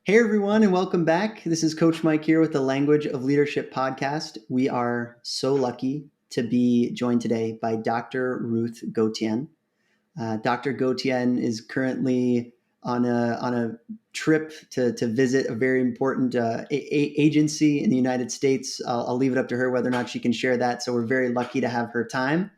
Hey everyone, and welcome back. This is Coach Mike here with the Language of Leadership podcast. We are so lucky to be joined today by Dr. Ruth Gotian. Dr. Gotien is currently on a trip to visit a very important agency in the United States. I'll leave it up to her whether or not she can share that. So we're very lucky to have her time.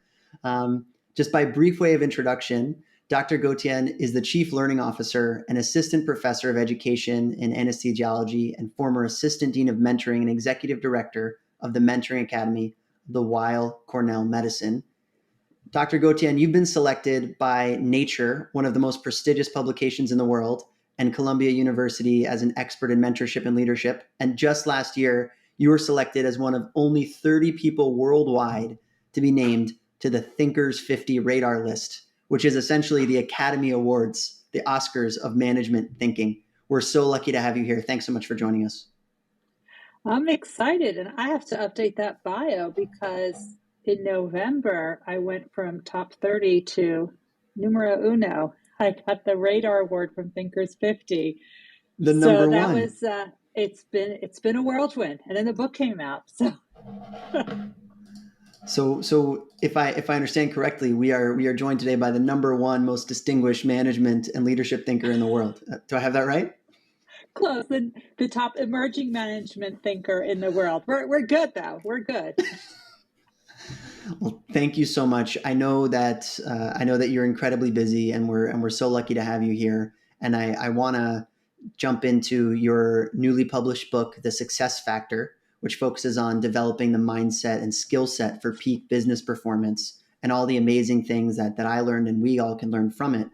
Just by brief way of introduction, Dr. Gotien is the Chief Learning Officer and Assistant Professor of Education in Anesthesiology and former Assistant Dean of Mentoring and Executive Director of the Mentoring Academy of the Weill Cornell Medicine. Dr. Gotien, you've been selected by Nature, one of the most prestigious publications in the world, and Columbia University as an expert in mentorship and leadership. And just last year, you were selected as one of only 30 people worldwide to be named to the Thinkers 50 radar list, which is essentially the Academy Awards, the Oscars of management thinking. We're so lucky to have you here. Thanks so much for joining us. I'm excited, and I have to update that bio because in November, I went from top 30 to numero uno. I got the Radar Award from Thinkers 50. The So number that one. was it's been a whirlwind, and then the book came out. So if I understand correctly, we are joined today by the number one most distinguished management and leadership thinker in the world. Do I have that right? Close, the top emerging management thinker in the world. We're good though. We're good. Well, thank you so much. I know that you're incredibly busy, and we're so lucky to have you here. And I want to jump into your newly published book, The Success Factor, which focuses on developing the mindset and skill set for peak business performance and all the amazing things that I learned and we all can learn from it.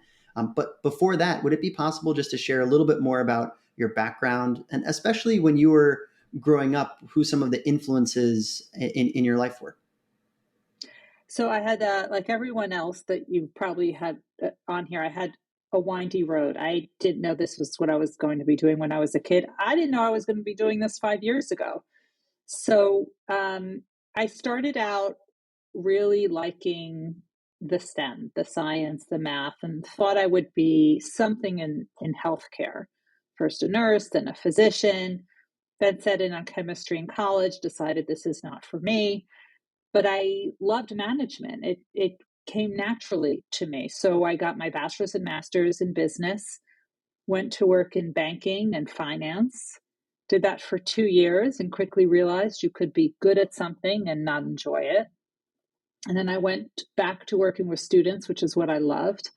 But before that, would it be possible just to share a little bit more about your background, and especially when you were growing up, who some of the influences in your life were? So I had, like everyone else that you probably had on here, I had a windy road. I didn't know this was what I was going to be doing when I was a kid. I didn't know I was going to be doing this 5 years ago. So I started out really liking the STEM, the science, the math, and thought I would be something in healthcare. First a nurse, then a physician, then set in on chemistry in college, decided this is not for me. But I loved management. It came naturally to me. So I got my bachelor's and master's in business, went to work in banking and finance, did that for 2 years and quickly realized you could be good at something and not enjoy it. And then I went back to working with students, which is what I loved.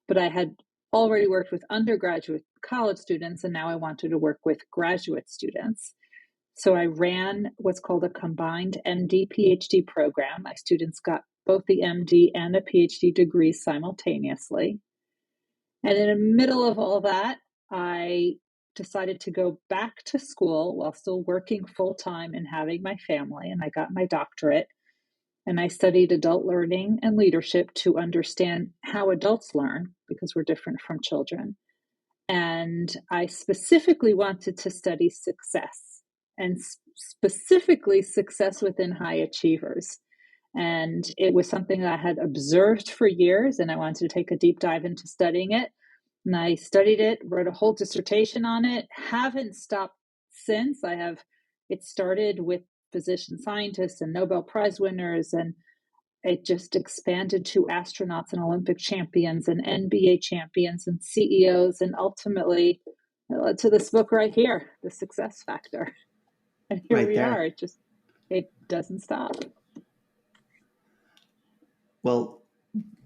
But I had already worked with undergraduate college students, and now I wanted to work with graduate students. So I ran what's called a combined MD PhD program. My students got both the MD and a PhD degree simultaneously. And in the middle of all that, I decided to go back to school while still working full time and having my family. And I got my doctorate. And I studied adult learning and leadership to understand how adults learn because we're different from children. And I specifically wanted to study success, and specifically success within high achievers. And it was something that I had observed for years, and I wanted to take a deep dive into studying it. And I studied it, wrote a whole dissertation on it, haven't stopped since. It started with physician scientists and Nobel Prize winners, and it just expanded to astronauts and Olympic champions and NBA champions and CEOs. And ultimately, it led to this book right here, The Success Factor. And here Right we are. there. It doesn't stop. Well,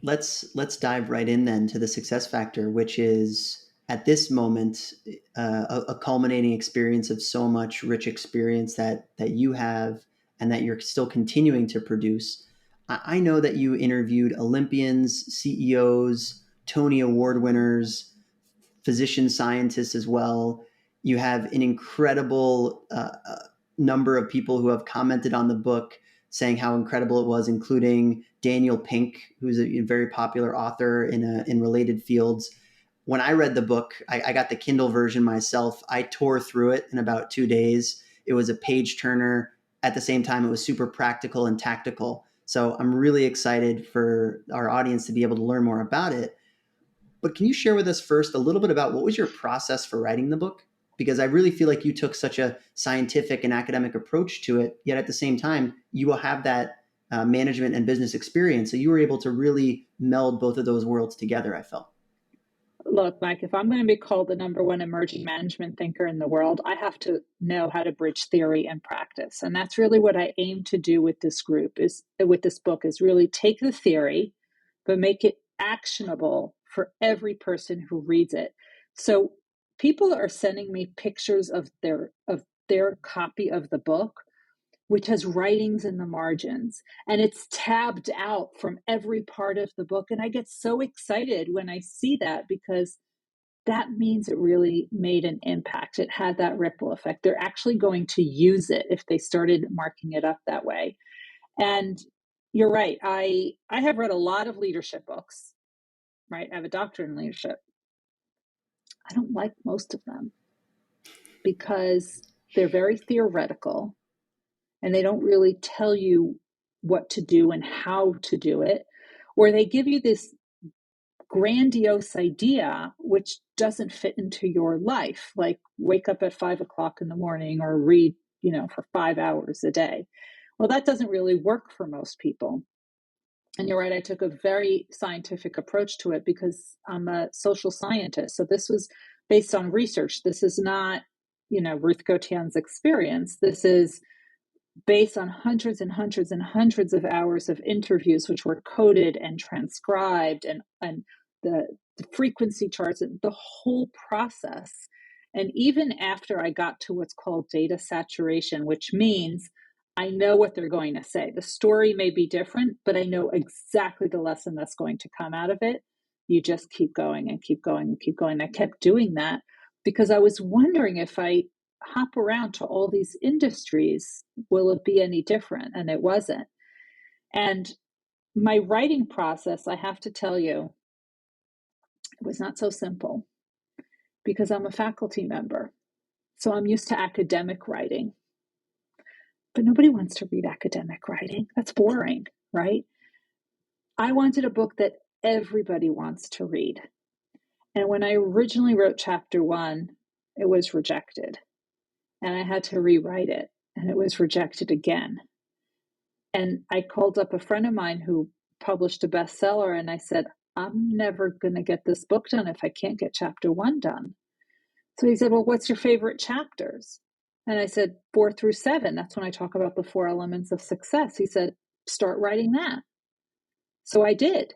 let's dive right in then to the success factor, which is at this moment a culminating experience of so much rich experience that you have and that you're still continuing to produce. I know that you interviewed Olympians, CEOs, Tony Award winners, physician scientists as well. You have an incredible number of people who have commented on the book saying how incredible it was, including Daniel Pink, who's a very popular author in related fields. When I read the book, I got the Kindle version myself. I tore through it in about 2 days. It was a page turner. At the same time, it was super practical and tactical. So I'm really excited for our audience to be able to learn more about it. But can you share with us first a little bit about what was your process for writing the book? because I really feel like you took such a scientific and academic approach to it, yet at the same time, you will have that management and business experience. So you were able to really meld both of those worlds together, I felt. Look, Mike, if I'm going to be called the number one emerging management thinker in the world, I have to know how to bridge theory and practice. And that's really what I aim to do with this with this book, is really take the theory, but make it actionable for every person who reads it. So people are sending me pictures of their copy of the book, which has writings in the margins, and it's tabbed out from every part of the book. And I get so excited when I see that, because that means it really made an impact. It had that ripple effect. They're actually going to use it if they started marking it up that way. And you're right. I have read a lot of leadership books, right? I have a doctorate in leadership. I don't like most of them because they're very theoretical, and they don't really tell you what to do and how to do it, or they give you this grandiose idea which doesn't fit into your life, like wake up at 5 o'clock in the morning or read, for 5 hours a day. Well, that doesn't really work for most people. And you're right, I took a very scientific approach to it because I'm a social scientist. So this was based on research. This is not, Ruth Gotian's experience. This is based on hundreds and hundreds and hundreds of hours of interviews, which were coded and transcribed, and the frequency charts, and the whole process. And even after I got to what's called data saturation, which means I know what they're going to say. The story may be different, but I know exactly the lesson that's going to come out of it. You just keep going and keep going and keep going. I kept doing that because I was wondering, if I hop around to all these industries, will it be any different? And it wasn't. And my writing process, I have to tell you, it was not so simple because I'm a faculty member. So I'm used to academic writing. But nobody wants to read academic writing. That's boring, right? I wanted a book that everybody wants to read. And when I originally wrote chapter 1, it was rejected. And I had to rewrite it, and it was rejected again. And I called up a friend of mine who published a bestseller, and I said, I'm never going to get this book done if I can't get chapter 1 done. So he said, well, what's your favorite chapters? And I said, 4 through 7. That's when I talk about the 4 elements of success. He said, start writing that. So I did.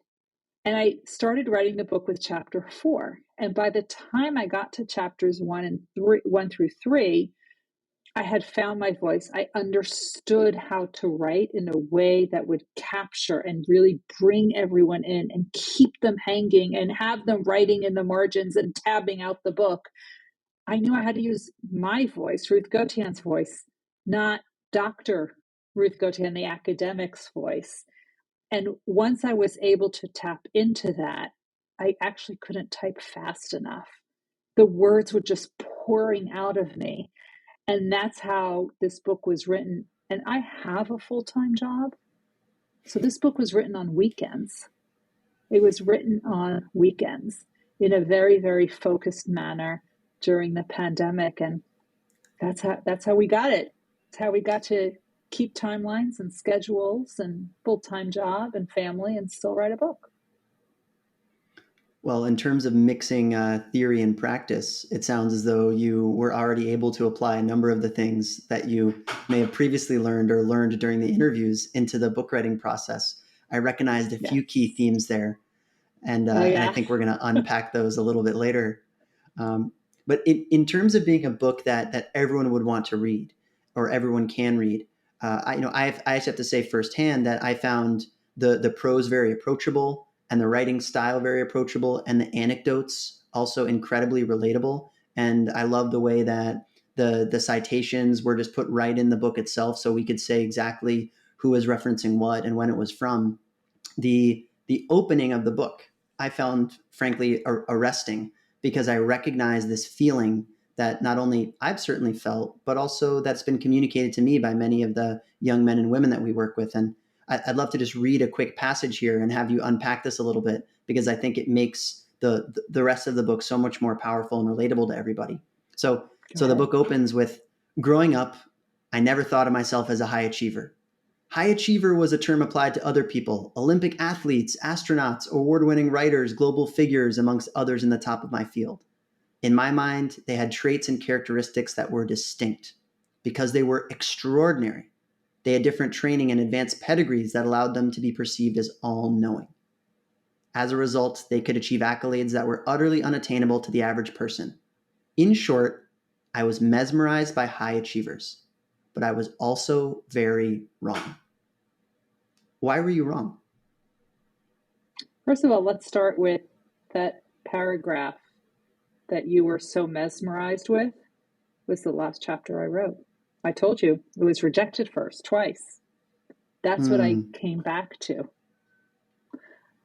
And I started writing the book with chapter 4. And by the time I got to chapters 1 through 3, I had found my voice. I understood how to write in a way that would capture and really bring everyone in and keep them hanging and have them writing in the margins and tabbing out the book. I knew I had to use my voice, Ruth Gotian's voice, not Dr. Ruth Gotian, the academic's voice. And once I was able to tap into that, I actually couldn't type fast enough. The words were just pouring out of me. And that's how this book was written. And I have a full-time job. So this book was written on weekends. It was written on weekends in a very, very focused manner during the pandemic. And that's how we got it. It's how we got to keep timelines and schedules and full-time job and family and still write a book. Well, in terms of mixing theory and practice, it sounds as though you were already able to apply a number of the things that you may have previously learned or learned during the interviews into the book writing process. I recognized a few key themes there, and I think we're going to unpack those a little bit later. But in terms of being a book that everyone would want to read or everyone can read, I just have to say firsthand that I found the prose very approachable, and the writing style very approachable, and the anecdotes also incredibly relatable. And I love the way that the citations were just put right in the book itself, so we could say exactly who was referencing what and when it was from. The opening of the book I found frankly arresting, because I recognize this feeling that not only I've certainly felt, but also that's been communicated to me by many of the young men and women that we work with. And I'd love to just read a quick passage here and have you unpack this a little bit, because I think it makes the rest of the book so much more powerful and relatable to everybody. So So the book opens with, growing up, I never thought of myself as a high achiever. High achiever was a term applied to other people, Olympic athletes, astronauts, award-winning writers, global figures, amongst others in the top of my field. In my mind, they had traits and characteristics that were distinct because they were extraordinary. They had different training and advanced pedigrees that allowed them to be perceived as all-knowing. As a result, they could achieve accolades that were utterly unattainable to the average person. In short, I was mesmerized by high achievers, but I was also very wrong. Why were you wrong? First of all, let's start with that paragraph that you were so mesmerized with was the last chapter I wrote. I told you it was rejected first, twice. That's what I came back to.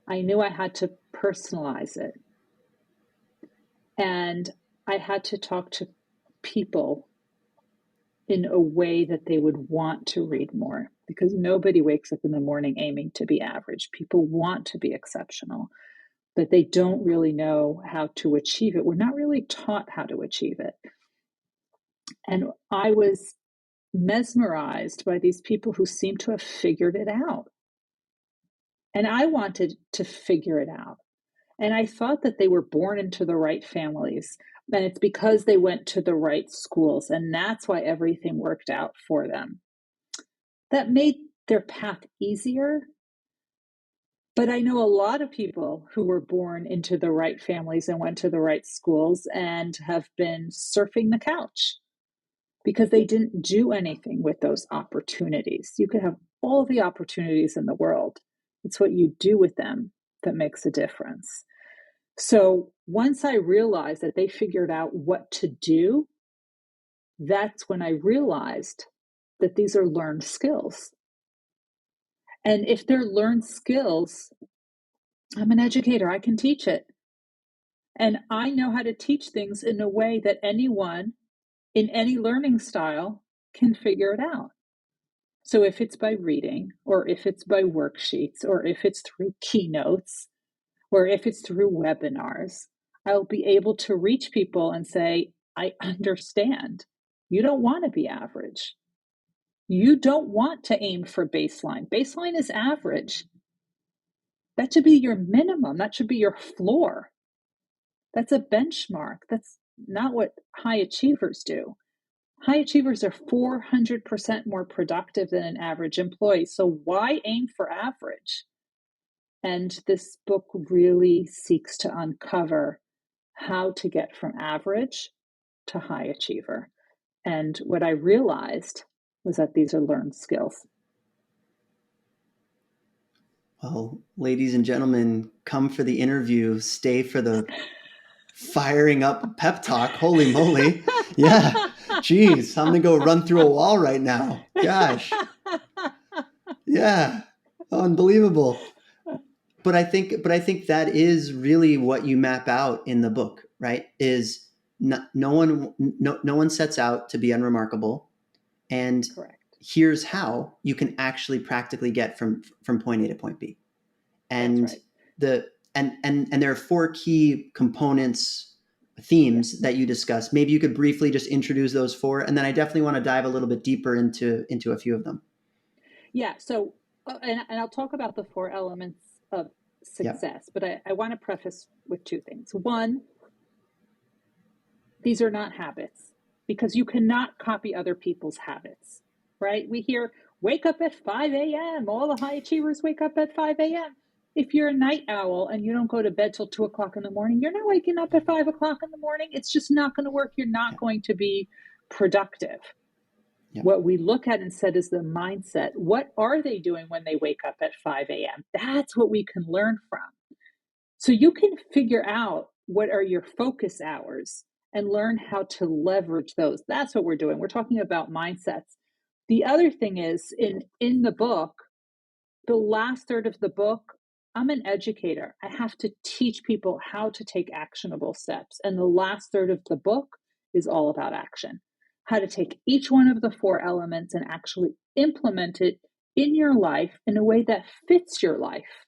I knew I had to personalize it. And I had to talk to people in a way that they would want to read more, because nobody wakes up in the morning aiming to be average. People want to be exceptional, but they don't really know how to achieve it. We're not really taught how to achieve it. And I was mesmerized by these people who seemed to have figured it out. And I wanted to figure it out. And I thought that they were born into the right families. And it's because they went to the right schools. And that's why everything worked out for them. That made their path easier. But I know a lot of people who were born into the right families and went to the right schools and have been surfing the couch because they didn't do anything with those opportunities. You could have all the opportunities in the world. It's what you do with them that makes a difference. So once I realized that they figured out what to do, that's when I realized that these are learned skills. And if they're learned skills, I'm an educator, I can teach it. And I know how to teach things in a way that anyone in any learning style can figure it out. So if it's by reading, or if it's by worksheets, or if it's through keynotes, or if it's through webinars, I'll be able to reach people and say, I understand. You don't want to be average. You don't want to aim for baseline. Baseline is average. That should be your minimum. That should be your floor. That's a benchmark. That's not what high achievers do. High achievers are 400% more productive than an average employee. So why aim for average? And this book really seeks to uncover how to get from average to high achiever. And what I realized was that these are learned skills. Well, ladies and gentlemen, come for the interview, stay for the firing up pep talk. Holy moly. Yeah. Geez, I'm going to go run through a wall right now. Gosh. Yeah. Unbelievable. But I think that is really what you map out in the book, right? Is no one sets out to be unremarkable. And Correct. Here's how you can actually practically get from point A to point B. And That's right. And there are 4 key components, themes that you discuss. Maybe you could briefly just introduce those 4, and then I definitely want to dive a little bit deeper into a few of them. Yeah. So, and I'll talk about the 4 elements of success, but I want to preface with 2 things. One, these are not habits, because you cannot copy other people's habits, right? We hear, wake up at 5 a.m. All the high achievers wake up at 5 a.m. If you're a night owl and you don't go to bed till 2 o'clock in the morning, you're not waking up at 5 o'clock in the morning. It's just not going to work. You're not going to be productive. What we look at instead is the mindset. What are they doing when they wake up at 5 a.m.? That's what we can learn from. So you can figure out what are your focus hours and learn how to leverage those. That's what we're doing. We're talking about mindsets. The other thing is in the book, the last third of the book, I'm an educator. I have to teach people how to take actionable steps. And the last third of the book is all about action. How to take each one of the 4 elements and actually implement it in your life in a way that fits your life.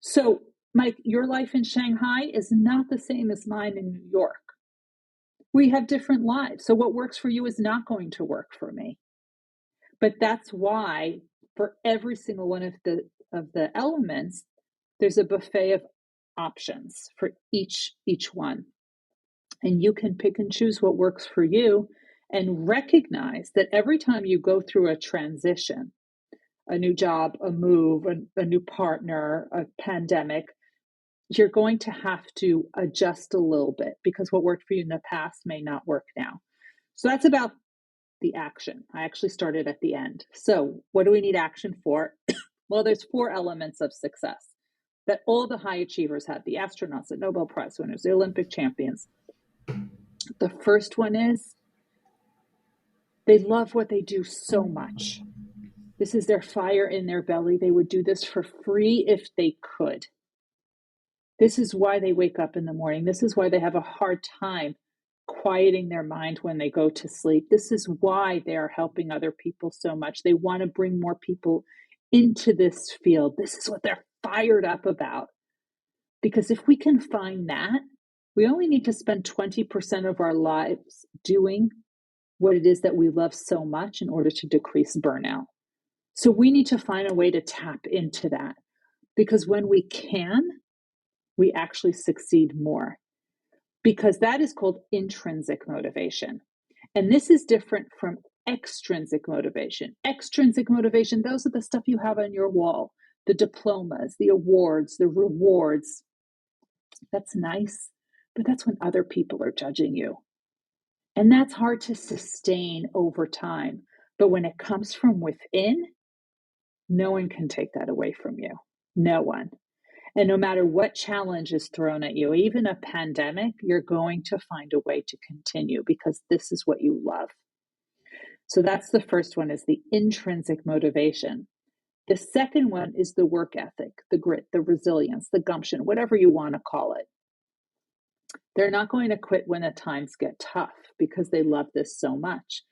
So, Mike, your life in Shanghai is not the same as mine in New York. We have different lives. So what works for you is not going to work for me. But that's why for every single one of the elements, there's a buffet of options for each one. And you can pick and choose what works for you and recognize that every time you go through a transition, a new job, a move, a new partner, a pandemic, you're going to have to adjust a little bit because what worked for you in the past may not work now. So that's about the action. I actually started at the end. So what do we need action for? Well, there's 4 elements of success that all the high achievers have, the astronauts, the Nobel Prize winners, the Olympic champions. The first one is they love what they do so much. This is their fire in their belly. They would do this for free if they could. This is why they wake up in the morning. This is why they have a hard time quieting their mind when they go to sleep. This is why they are helping other people so much. They want to bring more people into this field. This is what they're fired up about. Because if we can find that, we only need to spend 20% of our lives doing what it is that we love so much in order to decrease burnout. So we need to find a way to tap into that. Because when we can, we actually succeed more. Because that is called intrinsic motivation. And this is different from extrinsic motivation. Extrinsic motivation, those are the stuff you have on your wall, the diplomas, the awards, the rewards. That's nice, but that's when other people are judging you. And that's hard to sustain over time. But when it comes from within, no one can take that away from you. No one. And no matter what challenge is thrown at you, even a pandemic, you're going to find a way to continue because this is what you love. So that's the first one, is the intrinsic motivation. The second one is the work ethic, the grit, the resilience, the gumption, whatever you want to call it. They're not going to quit when the times get tough because they love this so much.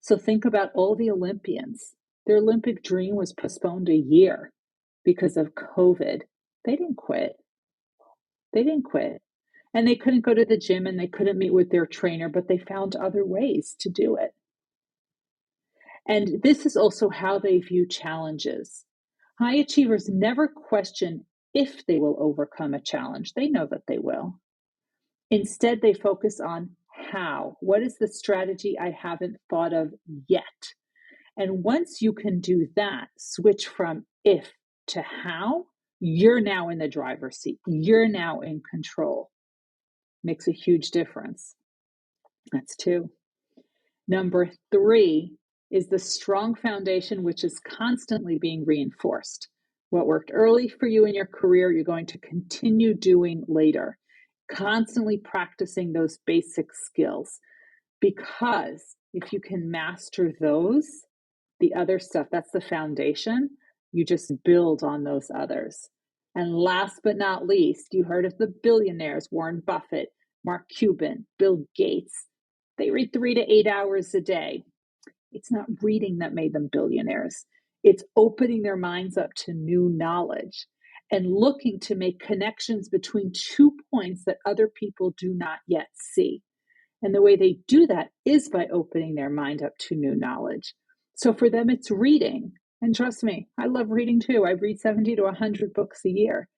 So think about all the Olympians. Their Olympic dream was postponed a year because of COVID. They didn't quit. They didn't quit. And they couldn't go to the gym and they couldn't meet with their trainer, but they found other ways to do it. And this is also how they view challenges. High achievers never question if they will overcome a challenge. They know that they will. Instead, they focus on how. What is the strategy I haven't thought of yet? And once you can do that, switch from if to how, you're now in the driver's seat. You're now in control. Makes a huge difference. That's 2. Number 3 is the strong foundation, which is constantly being reinforced. What worked early for you in your career, you're going to continue doing later. Constantly practicing those basic skills. Because if you can master those, the other stuff, that's the foundation, you just build on those others. And last but not least, you heard of the billionaires, Warren Buffett, Mark Cuban, Bill Gates. They read 3 to 8 hours a day. It's not reading that made them billionaires. It's opening their minds up to new knowledge and looking to make connections between 2 points that other people do not yet see. And the way they do that is by opening their mind up to new knowledge. So for them, it's reading. And trust me, I love reading too. I read 70 to 100 books a year.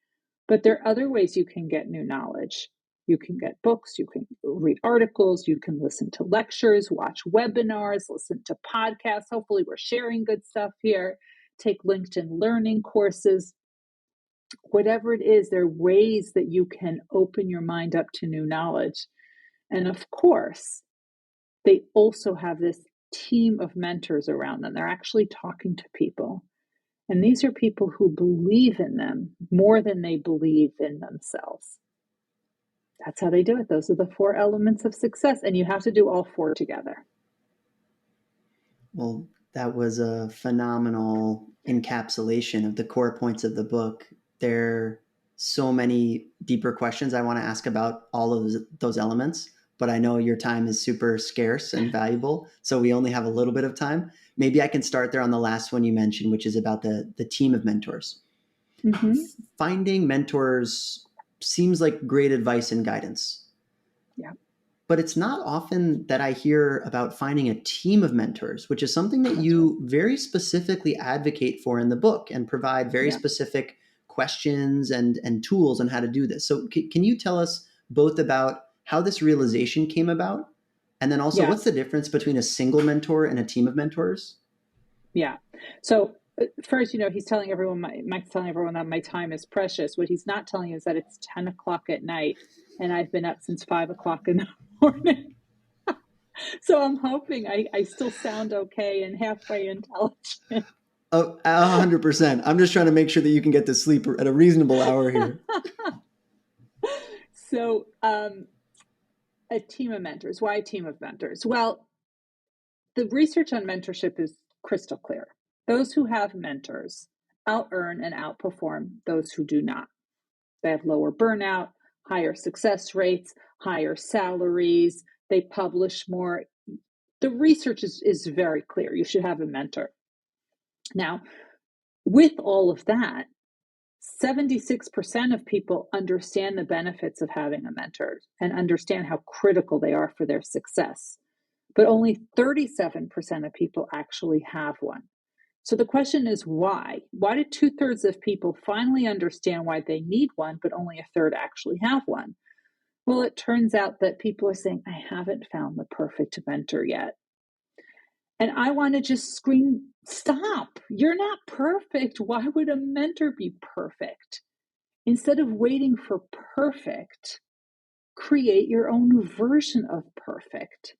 But there are other ways you can get new knowledge. You can get books, you can read articles, you can listen to lectures, watch webinars, listen to podcasts. Hopefully we're sharing good stuff here. Take LinkedIn learning courses. Whatever it is, there are ways that you can open your mind up to new knowledge. And of course, they also have this team of mentors around them. They're actually talking to people. And these are people who believe in them more than they believe in themselves. That's how they do it. Those are the 4 elements of success. And you have to do all 4 together. Well, that was a phenomenal encapsulation of the core points of the book. There are so many deeper questions I want to ask about all of those elements, but I know your time is super scarce and valuable, so we only have a little bit of time. Maybe I can start there on the last one you mentioned, which is about the team of mentors. Mm-hmm. Finding mentors seems like great advice and guidance. Yeah. but it's not often that I hear about finding a team of mentors, which is something that That's you very specifically advocate for in the book and provide very yeah, specific questions and tools on how to do this. So can you tell us both about how this realization came about, and then also yeah, what's the difference between a single mentor and a team of mentors? yeah. So first, he's telling everyone, Mike's telling everyone that my time is precious. What he's not telling you is that it's 10 o'clock at night and I've been up since 5 o'clock in the morning. So I'm hoping I still sound okay and halfway intelligent. Oh, 100%. I'm just trying to make sure that you can get to sleep at a reasonable hour here. So, a team of mentors. Why a team of mentors? Well, the research on mentorship is crystal clear. Those who have mentors out earn and outperform those who do not. They have lower burnout, higher success rates, higher salaries, they publish more. The research is very clear. You should have a mentor. Now, with all of that, 76% of people understand the benefits of having a mentor and understand how critical they are for their success. But only 37% of people actually have one. So the question is why? Why do 2/3 of people finally understand why they need one, but only a third actually have one? Well, it turns out that people are saying, I haven't found the perfect mentor yet. And I want to just scream, stop. You're not perfect. Why would a mentor be perfect? Instead of waiting for perfect, create your own version of perfect.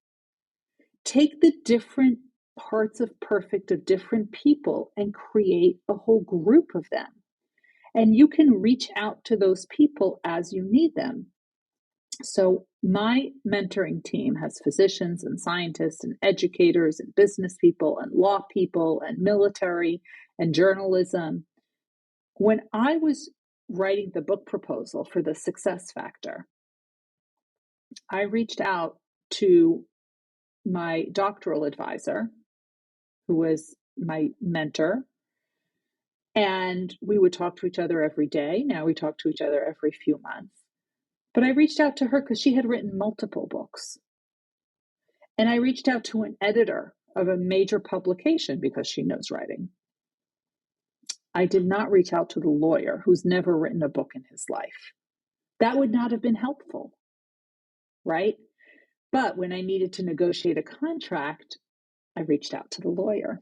Take the different parts of perfect of different people and create a whole group of them. And you can reach out to those people as you need them. So, my mentoring team has physicians and scientists and educators and business people and law people and military and journalism. When I was writing the book proposal for The Success Factor, I reached out to my doctoral advisor, who was my mentor, and we would talk to each other every day. Now we talk to each other every few months. But I reached out to her because she had written multiple books. And I reached out to an editor of a major publication because she knows writing. I did not reach out to the lawyer who's never written a book in his life. That would not have been helpful, right? But when I needed to negotiate a contract, I reached out to the lawyer.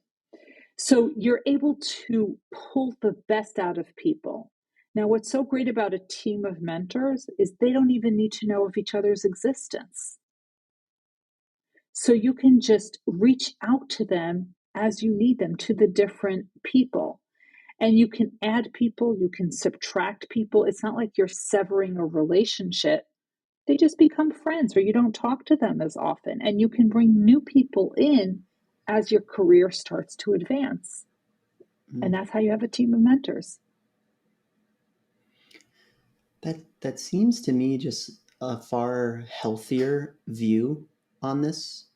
So you're able to pull the best out of people. Now, what's so great about a team of mentors is they don't even need to know of each other's existence. So you can just reach out to them as you need them, to the different people. And you can add people, you can subtract people. It's not like you're severing a relationship. They just become friends or you don't talk to them as often. And you can bring new people in as your career starts to advance. And that's how you have a team of mentors. That seems to me just a far healthier view on this,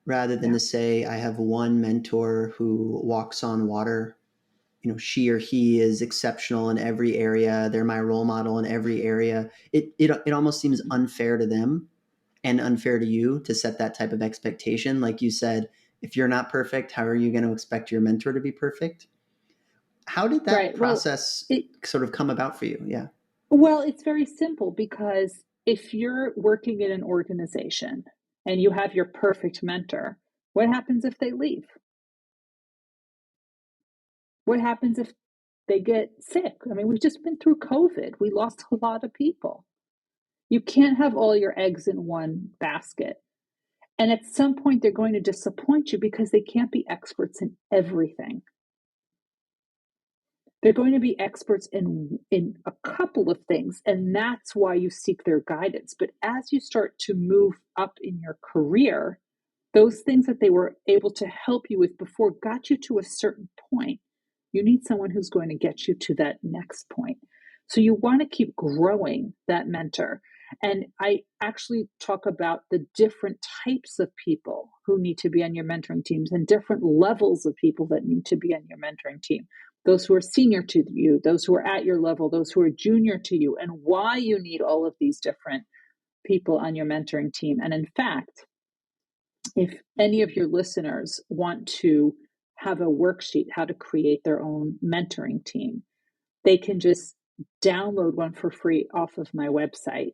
rather than Yeah. to say I have one mentor who walks on water. She or he is exceptional in every area. They're my role model in every area. It almost seems unfair to them and unfair to you to set that type of expectation. Like you said, if you're not perfect, how are you going to expect your mentor to be perfect? How did that Right. process sort of come about for you? Yeah. Well, it's very simple because if you're working in an organization and you have your perfect mentor, what happens if they leave? What happens if they get sick? I mean, we've just been through COVID. We lost a lot of people. You can't have all your eggs in one basket. And at some point, they're going to disappoint you because they can't be experts in everything. They're going to be experts in a couple of things, and that's why you seek their guidance. But as you start to move up in your career, those things that they were able to help you with before got you to a certain point. You need someone who's going to get you to that next point. So you want to keep growing that mentor. And I actually talk about the different types of people who need to be on your mentoring teams and different levels of people that need to be on your mentoring team. Those who are senior to you, those who are at your level, those who are junior to you, and why you need all of these different people on your mentoring team. And in fact, if any of your listeners want to have a worksheet, how to create their own mentoring team, they can just download one for free off of my website,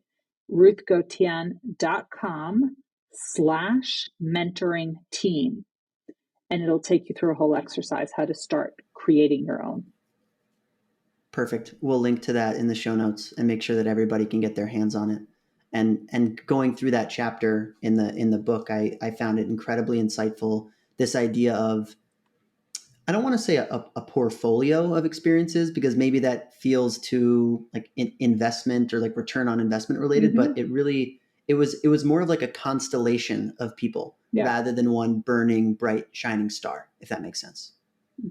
ruthgotian.com/mentoring team. And it'll take you through a whole exercise, how to start creating your own. Perfect. We'll link to that in the show notes and make sure that everybody can get their hands on it. And going through that chapter in the book, I found it incredibly insightful. This idea of, I don't want to say a portfolio of experiences, because maybe that feels too like investment or like return on investment related, but it was more of like a constellation of people rather than one burning, bright, shining star, if that makes sense.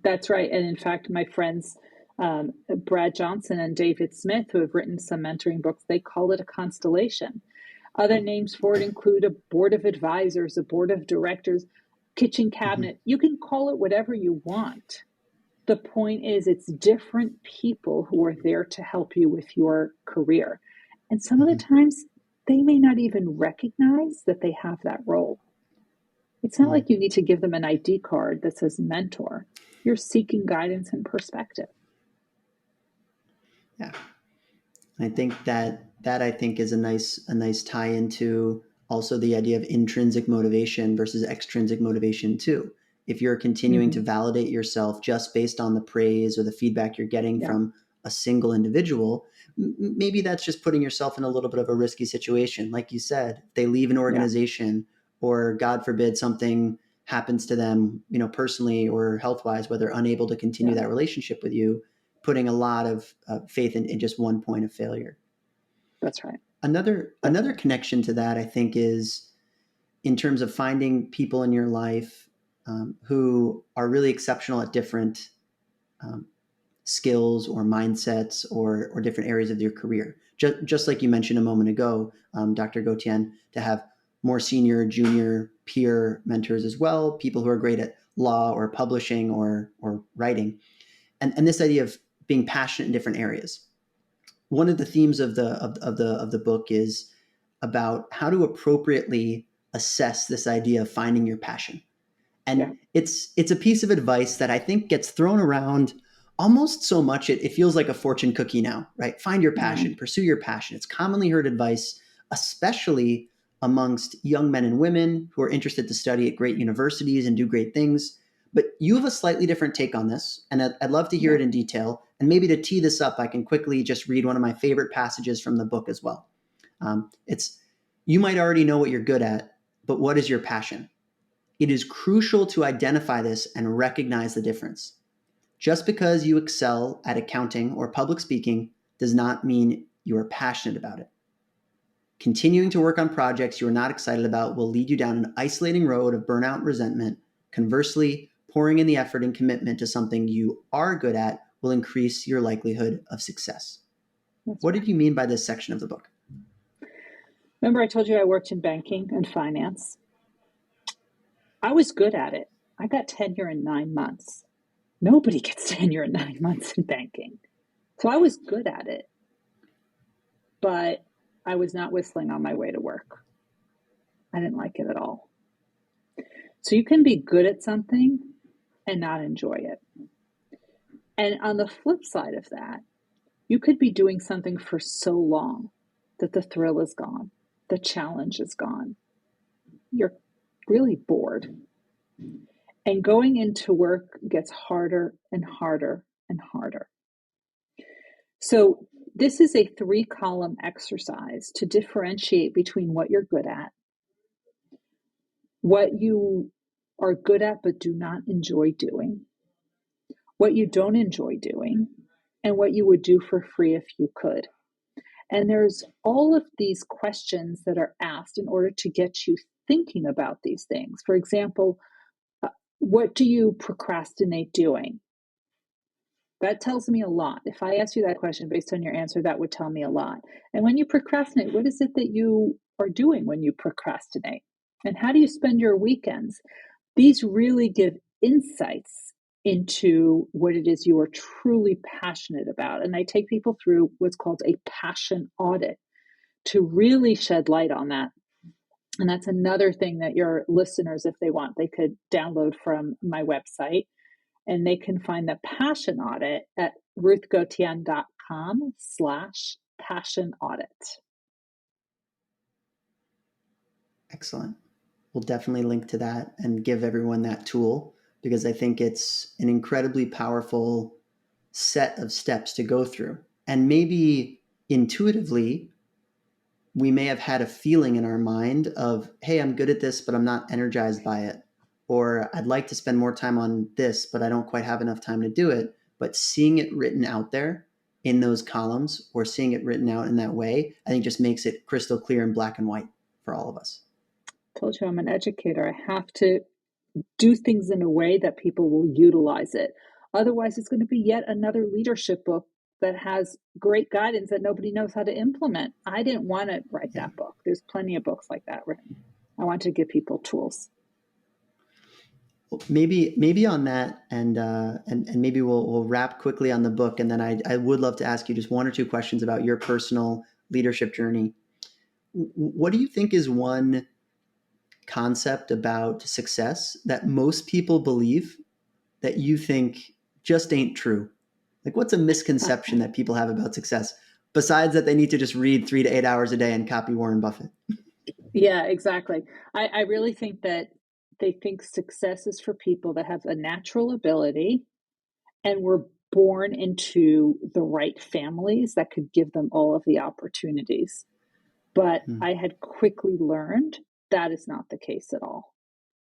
That's right. And in fact, my friends, Brad Johnson and David Smith, who have written some mentoring books, they call it a constellation. Other names for it include a board of advisors, a board of directors, kitchen cabinet. You can call it whatever you want. The point is, it's different people who are there to help you with your career. And some of the times, they may not even recognize that they have that role. It's not like you need to give them an ID card that says mentor. You're seeking guidance and perspective. Yeah. I think that I think is a nice tie into also the idea of intrinsic motivation versus extrinsic motivation too. If you're continuing to validate yourself just based on the praise or the feedback you're getting from a single individual, maybe that's just putting yourself in a little bit of a risky situation. Like you said, they leave an organization or God forbid something happens to them, personally or health-wise, where they're unable to continue that relationship with you, putting a lot of faith in just one point of failure. That's right. Another connection to that, I think, is in terms of finding people in your life who are really exceptional at different skills or mindsets or different areas of your career. Just like you mentioned a moment ago, Dr. Gotien, to have more senior, junior, peer mentors as well, people who are great at law or publishing or writing. And this idea of being passionate in different areas. One of the themes of the book is about how to appropriately assess this idea of finding your passion. And it's a piece of advice that I think gets thrown around almost so much it feels like a fortune cookie now, right? Find your passion, pursue your passion. It's commonly heard advice, especially amongst young men and women who are interested to study at great universities and do great things. But you have a slightly different take on this, and I'd love to hear it in detail. And maybe to tee this up, I can quickly just read one of my favorite passages from the book as well. It's, you might already know what you're good at, but what is your passion? It is crucial to identify this and recognize the difference. Just because you excel at accounting or public speaking does not mean you are passionate about it. Continuing to work on projects you are not excited about will lead you down an isolating road of burnout and resentment. Conversely, pouring in the effort and commitment to something you are good at will increase your likelihood of success. What did you mean by this section of the book? Remember, I told you I worked in banking and finance. I was good at it. I got tenure in 9 months. Nobody gets tenure in 9 months in banking. So I was good at it, but I was not whistling on my way to work. I didn't like it at all. So you can be good at something and not enjoy it. And on the flip side of that, you could be doing something for so long that the thrill is gone, the challenge is gone. You're really bored. And going into work gets harder and harder and harder. So this is a 3-column exercise to differentiate between what you're good at, what you are good at but do not enjoy doing, what you don't enjoy doing, and what you would do for free if you could. And there's all of these questions that are asked in order to get you thinking about these things. For example, what do you procrastinate doing? That tells me a lot. If I ask you that question based on your answer, that would tell me a lot. And when you procrastinate, what is it that you are doing when you procrastinate? And how do you spend your weekends? These really give insights into what it is you are truly passionate about. And I take people through what's called a passion audit. to really shed light on that. And that's another thing that your listeners, if they want, they could download from my website, and they can find the Passion Audit at ruthgotian.com/passion audit. Excellent. We'll definitely link to that and give everyone that tool, because I think it's an incredibly powerful set of steps to go through. And maybe intuitively, we may have had a feeling in our mind of, hey, I'm good at this, but I'm not energized by it. Or I'd like to spend more time on this, but I don't quite have enough time to do it. But seeing it written out there in those columns, or seeing it written out in that way, I think just makes it crystal clear in black and white for all of us. I told you I'm an educator. I have to do things in a way that people will utilize it. Otherwise, it's going to be yet another leadership book that has great guidance that nobody knows how to implement. I didn't want to write that book. There's plenty of books like that written. I want to give people tools. Well, maybe on that, and maybe we'll wrap quickly on the book, and then I would love to ask you just one or two questions about your personal leadership journey. What do you think is one concept about success that most people believe that you think just ain't true? Like, what's a misconception that people have about success, besides that they need to just read 3 to 8 hours a day and copy Warren Buffett? Yeah, exactly. I really think that they think success is for people that have a natural ability and were born into the right families that could give them all of the opportunities. But I had quickly learned that is not the case at all.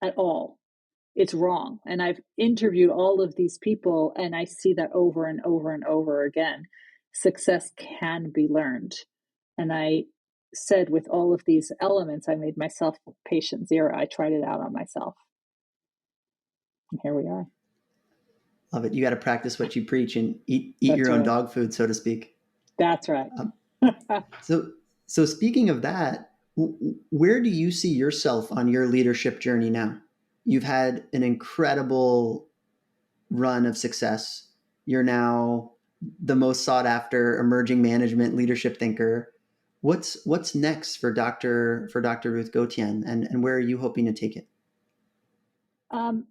At all. It's wrong. And I've interviewed all of these people, and I see that over and over and over again. Success can be learned. And I said, with all of these elements, I made myself patient zero. I tried it out on myself. And here we are. Love it. You got to practice what you preach and eat your own right. dog food, so to speak. That's right. So speaking of that, where do you see yourself on your leadership journey now? You've had an incredible run of success. You're now the most sought after emerging management leadership thinker. What's next for Dr. Ruth Gotian, and where are you hoping to take it? I'm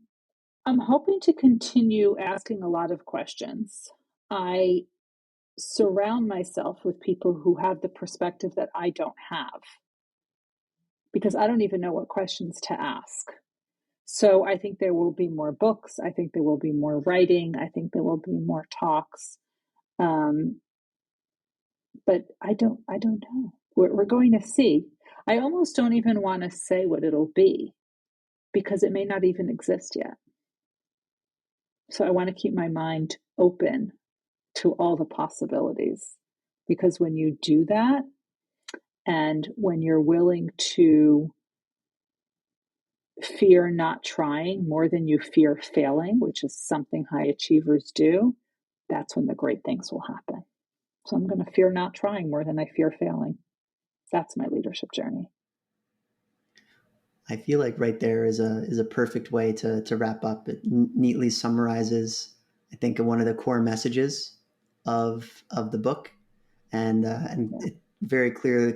hoping to continue asking a lot of questions. I surround myself with people who have the perspective that I don't have, because I don't even know what questions to ask. So I think there will be more books. I think there will be more writing. I think there will be more talks. But I don't know. We're going to see. I almost don't even want to say what it'll be, because it may not even exist yet. So I want to keep my mind open to all the possibilities, because when you do that, and when you're willing to fear not trying more than you fear failing, which is something high achievers do, that's when the great things will happen. So I'm going to fear not trying more than I fear failing. That's my leadership journey. I feel like right there is a perfect way to wrap up. It neatly summarizes, I think, one of the core messages of the book, and it very clearly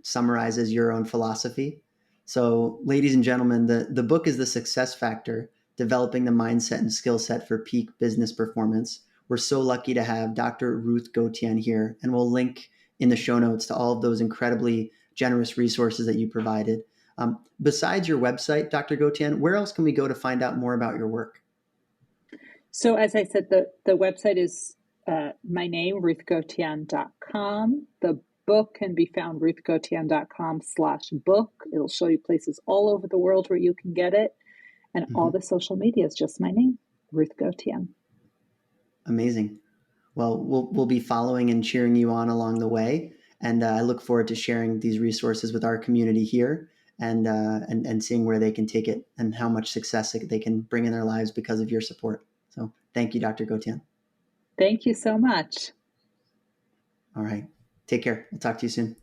summarizes your own philosophy. So, ladies and gentlemen, the book is The Success Factor: Developing the Mindset and Skill Set for Peak Business Performance. We're so lucky to have Dr. Ruth Gotian here, and we'll link in the show notes to all of those incredibly generous resources that you provided. Besides your website, Dr. Gotien, where else can we go to find out more about your work? So as I said, the website is my name, ruthgotian.com. The book can be found ruthgotian.com/book. It'll show you places all over the world where you can get it. And all the social media is just my name, Ruth Gotian. Amazing. Well, we'll be following and cheering you on along the way. And I look forward to sharing these resources with our community here, and seeing where they can take it and how much success they can bring in their lives because of your support. So thank you, Dr. Gotien. Thank you so much. All right. Take care. We'll talk to you soon.